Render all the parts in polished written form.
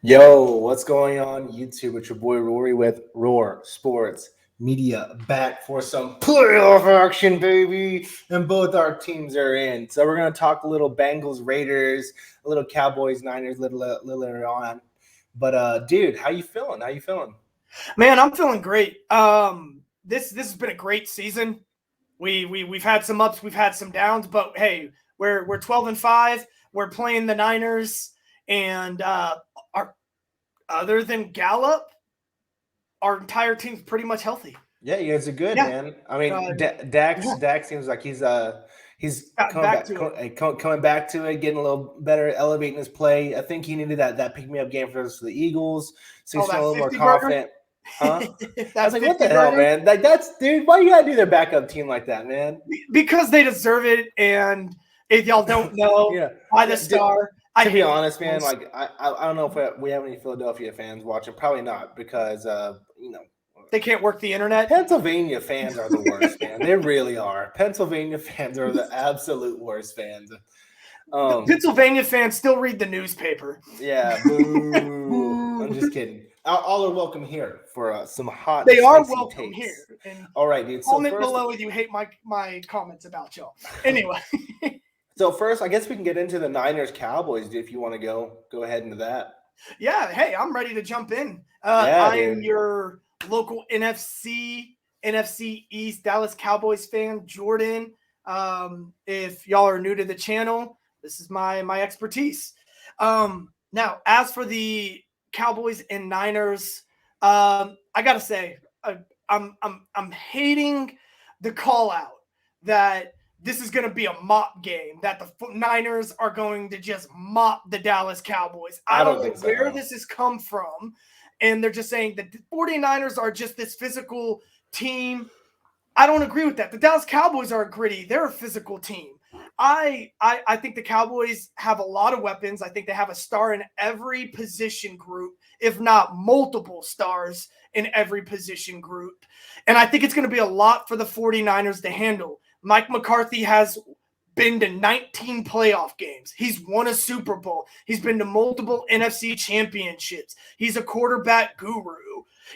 Yo, what's going on YouTube? It's your boy Rory with Roar Sports Media back for some playoff action, baby. And both our teams are in. So we're gonna talk a little Bengals, Raiders, a little Cowboys, Niners, little later on. But dude, how you feeling? How you feeling? Man, I'm feeling great. This has been a great season. We've had some ups, we've had some downs, but hey, we're 12-5. We're playing the Niners, and our other than Gallup, our entire team's pretty much healthy. Yeah, you guys are good, Yeah, man. I mean, uh, Dax seems like he's gotten back to it. coming back to it, getting a little better, elevating his play. I think he needed that pick me up game for the Eagles, so Oh, he's feeling that a little more 50 burger, confident. Huh? I was that like, what the 50 hell, burger, man? Like that's dude. Why you gotta do their backup team like that, man? because they deserve it. And if y'all don't know, Yeah, by the yeah. star, I To be hate the honest, man, Eagles. like I don't know if we have any Philadelphia fans watching. Probably not because They can't work the internet. Pennsylvania fans are the worst, man. They really are. Pennsylvania fans are the absolute worst fans. Um, Pennsylvania fans still read the newspaper. yeah, boo. I'm Boo. just kidding. All are welcome here for some hot and They are spicy welcome here. takes. And All right, dude. comment below if you hate my comments about y'all. Anyway, So first, I guess we can get into the Niners Cowboys, dude. If you want to go ahead into that. yeah, hey, I'm ready to jump in. Yeah, I am dude. your local NFC East Dallas Cowboys fan, Jordan. If y'all are new to the channel, this is my expertise. Now, as for the Cowboys and Niners, I gotta say, I'm hating the call out that this is going to be a mop game, that the Niners are going to just mop the Dallas Cowboys. I I don't don't know think where so. this has come from. And they're just saying that the 49ers are just this physical team. I don't agree with that. The Dallas Cowboys are gritty. They're a physical team. I think the Cowboys have a lot of weapons. I think they have a star in every position group, if not multiple stars in every position group. And I think it's going to be a lot for the 49ers to handle. Mike McCarthy has been to 19 playoff games. He's won a Super Bowl. He's been to multiple NFC championships. He's a quarterback guru.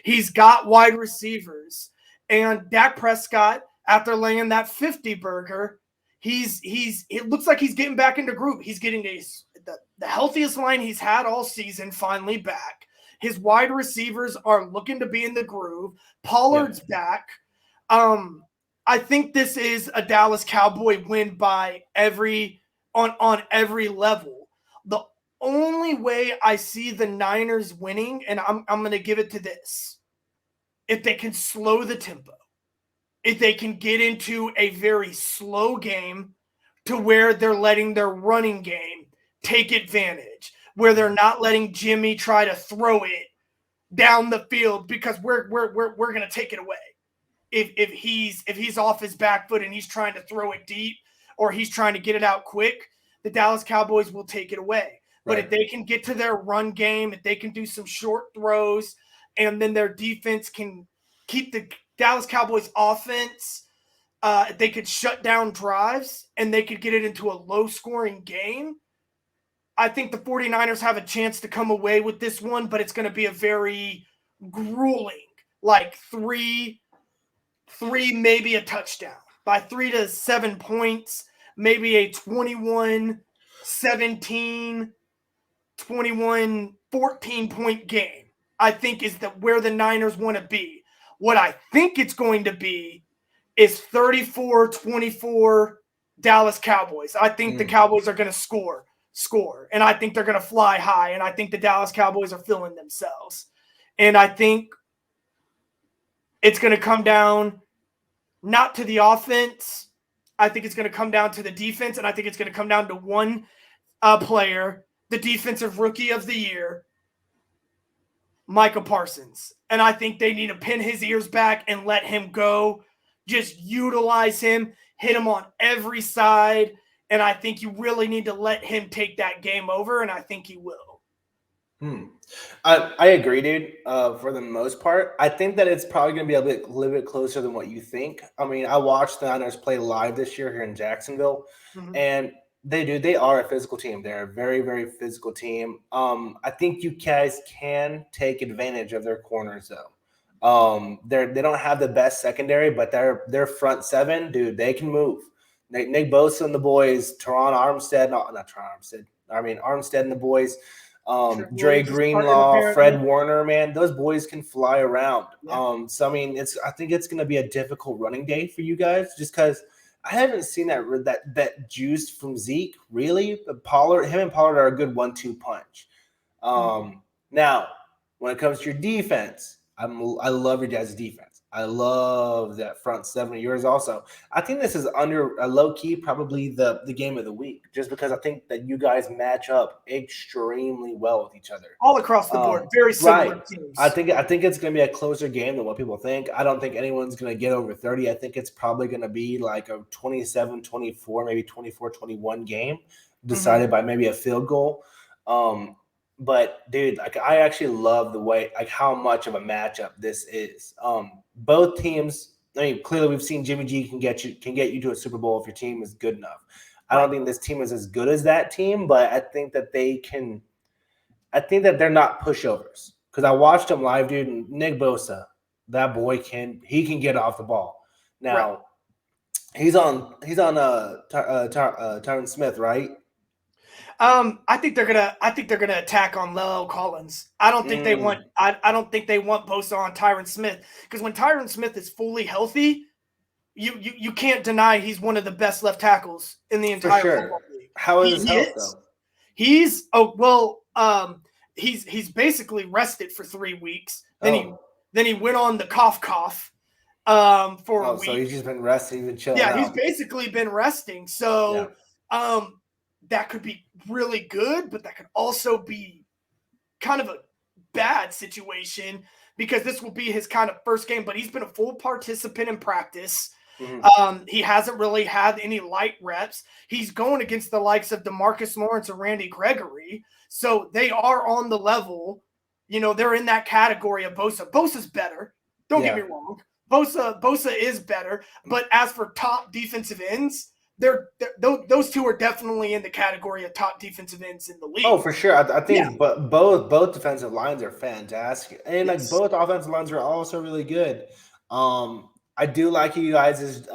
He's got wide receivers. And Dak Prescott, after laying that 50 burger, it looks like he's getting back into group. He's getting the healthiest line he's had all season finally back. His wide receivers are looking to be in the groove. Pollard's Yep. back. I think this is a Dallas Cowboy win by on every level. The only way I see the Niners winning, and I'm going to give it to this: if they can slow the tempo, if they can get into a very slow game to where they're letting their running game take advantage, where they're not letting Jimmy try to throw it down the field because we're going to take it away. If he's off his back foot and he's trying to throw it deep or he's trying to get it out quick, the Dallas Cowboys will take it away. But Right. if they can get to their run game, if they can do some short throws, and then their defense can keep the Dallas Cowboys offense, they could shut down drives and they could get it into a low scoring game. I think the 49ers have a chance to come away with this one, but it's going to be a very grueling, like three, maybe a touchdown by 3 to 7 points, maybe a 21-17, 21-14 point game. I think is where the Niners want to be. What I think it's going to be is 34-24 Dallas Cowboys. I think the Mm. Cowboys are going to score, and I think they're going to fly high, and I think the Dallas Cowboys are feeling themselves. And I think it's going to come down not to the offense. I think it's going to come down to the defense, and I think it's going to come down to one player, the defensive rookie of the year, Micah Parsons. And I think they need to pin his ears back and let him go. Just utilize him, hit him on every side. And I think you really need to let him take that game over, and I think he will. I agree, dude. For the most part, I think that it's probably going to be a little bit closer than what you think. I mean, I watched the Niners play live this year here in Jacksonville, Mhm. and They do. They are a physical team. They're a very, very physical team. I think you guys can take advantage of their corners though. They don't have the best secondary, but their front seven, dude, they can move. Nick Bosa and the boys, Teron Armstead, not Teron Armstead. I mean Armstead and the boys, Trent Dre Williams is starting Greenlaw, apparently. Fred Warner, man, those boys can fly around. Yeah. So I mean, I think it's going to be a difficult running day for you guys, just because I haven't seen that juice from Zeke really. But him and Pollard are a good 1-2 punch. Now, when it comes to your defense, I love your guys' defense. I love that front seven of yours also. I think this is under a low key, probably the game of the week, just because I think that you guys match up extremely well with each other. All across the board, very similar teams. I think it's going to be a closer game than what people think. I don't think anyone's going to get over 30. I think it's probably going to be like a 27-24, maybe 24-21 game, decided by maybe a field goal. But dude, like I actually love the way, like how much of a matchup this is. Both teams. I mean, clearly we've seen Jimmy G can get you to a Super Bowl if your team is good enough. I don't think this team is as good as that team, but I think that they can. I think that they're not pushovers because I watched them live, dude. And Nick Bosa, that boy can get off the ball. Now he's on Tyron Smith, right? I think they're gonna attack on La'el Collins. I don't think they want. I don't think they want Bosa on Tyron Smith because when Tyron Smith is fully healthy, you can't deny he's one of the best left tackles in the entire football league. How is his health though? He's basically rested for 3 weeks. Then he went on the cough for a week. So he's just been resting, he's been chilling. Yeah, he's basically been resting. So that could be really good, but that could also be kind of a bad situation because this will be his kind of first game, but he's been a full participant in practice. He hasn't really had any light reps. He's going against the likes of DeMarcus Lawrence and Randy Gregory. So they are on the level. You know, they're in that category of Bosa. Bosa's better. Don't get me wrong. Bosa is better. But as for top defensive ends, those two are definitely in the category of top defensive ends in the league. Oh, for sure. I think both defensive lines are fantastic. And like both offensive lines are also really good. I do like you guys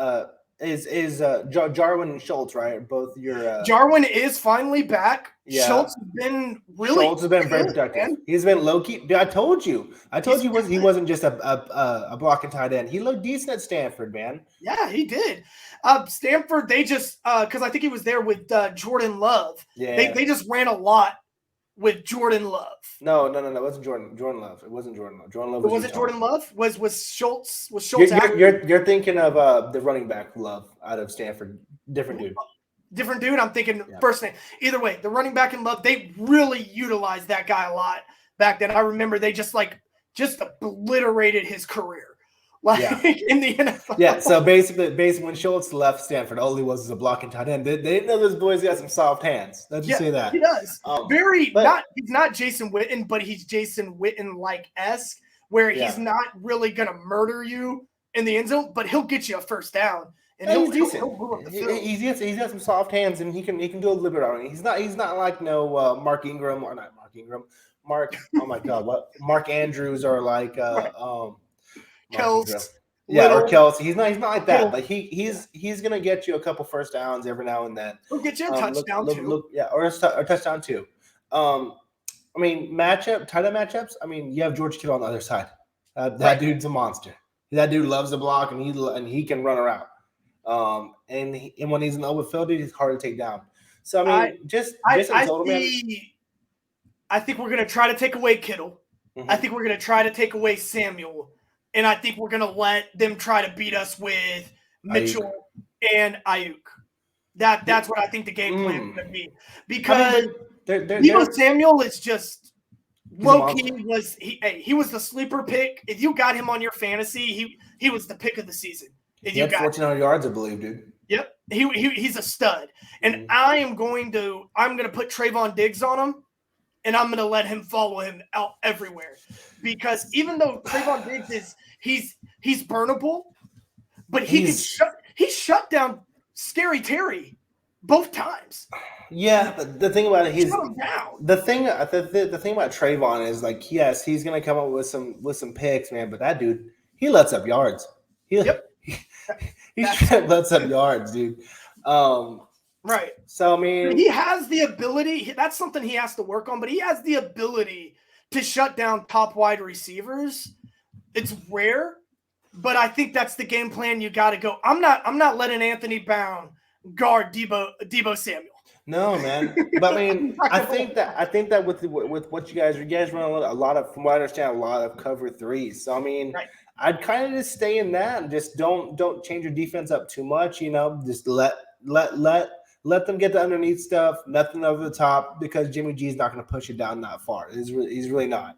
Jarwin and Schultz, right? Both your Jarwin is finally back. Yeah. Schultz has been very productive. Man. He's been low key. Dude, I told you he wasn't just a blocking tight end. He looked decent at Stanford, man. Yeah, he did. Stanford, they just because I think he was there with Jordan Love. Yeah, they just ran a lot with Jordan Love. No, it wasn't Jordan Love. It wasn't Jordan Love. Jordan Love was Jordan Love? Was Schultz? Was Schultz? You're thinking of the running back Love out of Stanford. Different dude. I'm thinking first name. Either way, the running back in Love, they really utilized that guy a lot back then. I remember they just obliterated his career. In the NFL. Yeah, so basically when Schultz left Stanford, all he was a blocking tight end. They didn't know those boys got some soft hands. Let's just say that. He does. He's not Jason Witten, but he's Jason Witten-like-esque, where he's not really going to murder you in the end zone, but he'll get you a first down. And he's decent. He's got some soft hands, and he can do a little bit on it. He's not like Mark Ingram or not Mark Ingram. Mark, oh my God, what Mark Andrews or like Kels, or Kelsey. He's not like that, but he's gonna get you a couple first downs every now and then. He'll get you a touchdown too. Or a touchdown too. I mean, tight end matchups. I mean, you have George Kittle on the other side. That dude's a monster. That dude loves to block and he can run around. And when he's in the open field, dude, he's hard to take down. So I mean, I think we're gonna try to take away Kittle. I think we're going to try to take away Samuel, and I think we're going to let them try to beat us with Mitchell and Ayuk. That's what I think the game plan is going to be. Because Samuel is just low-key he was the sleeper pick. If you got him on your fantasy, he was the pick of the season. He had 1,400 yards, I believe, dude. Yep. He's a stud. And I'm going to put Trayvon Diggs on him. And I'm going to let him follow him out everywhere, because even though Trayvon Diggs he's burnable, but he shut down Scary Terry. both times. Yeah, but the thing about it, Shut him down. the thing about Trayvon is like, yes, he's gonna come up with some picks, man. But that dude, he lets up yards. He Yep. he straight lets up yards, dude. Right. So I mean, he has the ability. That's something he has to work on. But he has the ability to shut down top wide receivers. It's rare, but I think that's the game plan you got to go. I'm not letting Anthony Brown guard Debo Samuel. No, man. But I mean, I think that with what you guys run a lot of, from what I understand, a lot of cover threes. So I mean, right. I'd kind of just stay in that and just don't change your defense up too much. You know, just let them get the underneath stuff, nothing over the top, because Jimmy G is not going to push it down that far. He's really not.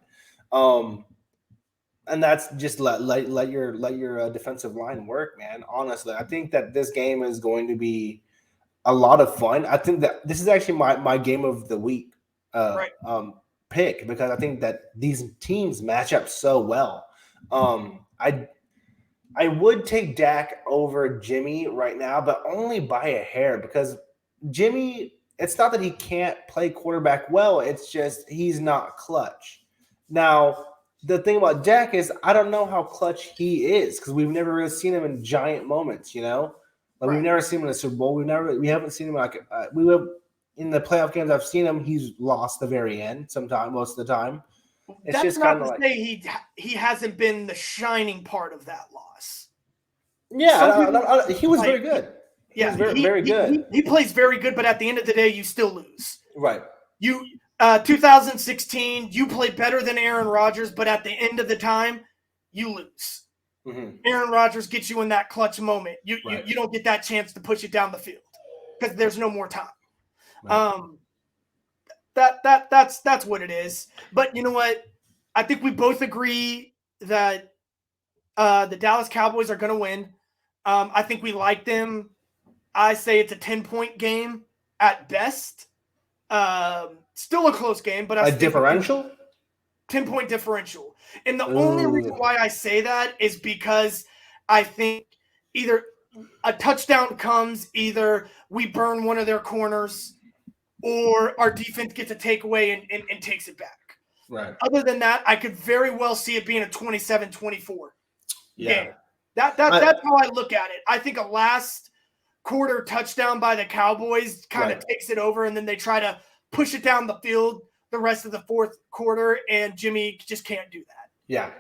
And that's just let your defensive line work, man. Honestly, I think that this game is going to be a lot of fun. I think that this is actually my game of the week pick, because I think that these teams match up so well. I would take Dak over Jimmy right now, but only by a hair, because Jimmy, it's not that he can't play quarterback well, it's just he's not clutch. Now, the thing about Dak is I don't know how clutch he is, because we've never really seen him in giant moments, you know? Like we've never seen him in a Super Bowl. We haven't seen him like in the playoff games I've seen him. He's lost the very end most of the time. It's That's just not kind of to like, say he hasn't been the shining part of that loss. Yeah, he was very good. He was very good. He plays very good, but at the end of the day, you still lose. Right. 2016, you play better than Aaron Rodgers, but at the end of the time, you lose. Mm-hmm. Aaron Rodgers gets you in that clutch moment. You don't get that chance to push it down the field because there's no more time. Right. That's what it is. But you know what? I think we both agree that the Dallas Cowboys are going to win. I think we like them. I say it's a 10-point game at best. Still a close game, but a differential? 10-point differential. And the only reason why I say that is because I think either a touchdown comes, either we burn one of their corners, or our defense gets a takeaway and takes it back. Right. Other than that, I could very well see it being a 27-24 game. That's how I look at it. I think a last quarter touchdown by the Cowboys kind of takes it over, and then they try to push it down the field the rest of the fourth quarter, and Jimmy just can't do that. Yeah.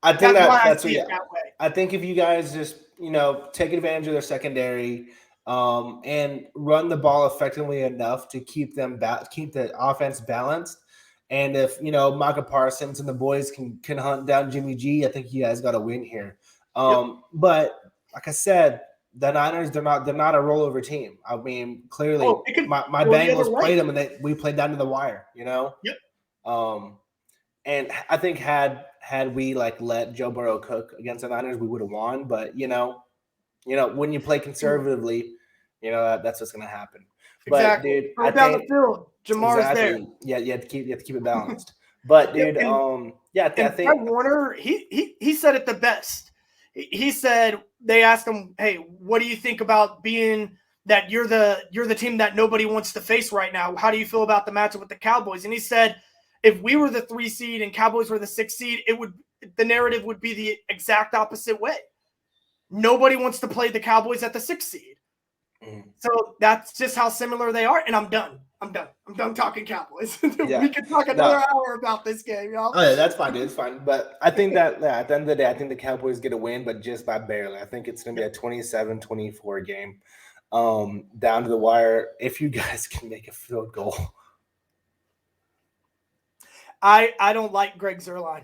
I think that's that way. I think if you guys just, take advantage of their secondary and run the ball effectively enough to keep the offense balanced, and if Micah Parsons and the boys can hunt down Jimmy G, I think you guys got to win here. But like I said, the Niners, they're not a rollover team. I mean, clearly, my Bengals played them, and we played down to the wire. And I think had we let Joe Burrow cook against the Niners, we would have won. But when you play conservatively, that's what's going to happen. Exactly. But dude, down the field, Jamar's there. Yeah, you have to keep it balanced. But dude, I think Fred Warner, he said it the best. He said, they asked him, "Hey, what do you think about being that you're the team that nobody wants to face right now? How do you feel about the matchup with the Cowboys?" And he said, if we were the 3 seed and Cowboys were the 6 seed, the narrative would be the exact opposite way. Nobody wants to play the Cowboys at the 6 seed. So that's just how similar they are. And I'm done. I'm done talking Cowboys. We could talk another hour about this game, y'all. Oh, yeah, that's fine, dude. It's fine. But I think that at the end of the day, I think the Cowboys get a win, but just by barely. I think it's going to be a 27-24 game down to the wire if you guys can make a field goal. I don't like Greg Zuerlein.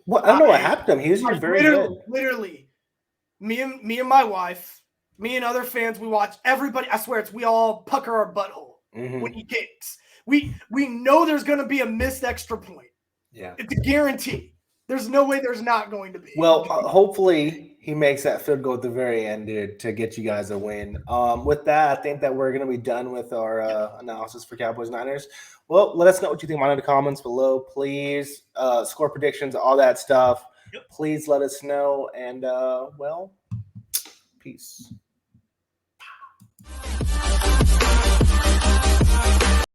Well, I don't know what happened to him. He was very good. Literally, me and my wife, me and other fans, we watch everybody. I swear, we all pucker our butthole when he kicks. We know there's going to be a missed extra point. Yeah, it's a guarantee. There's no way there's not going to be. Well, hopefully he makes that field goal at the very end, dude, to get you guys a win. With that, I think that we're going to be done with our analysis for Cowboys Niners. Well, let us know what you think in the comments below, please. Score predictions, all that stuff. Please let us know. And, peace.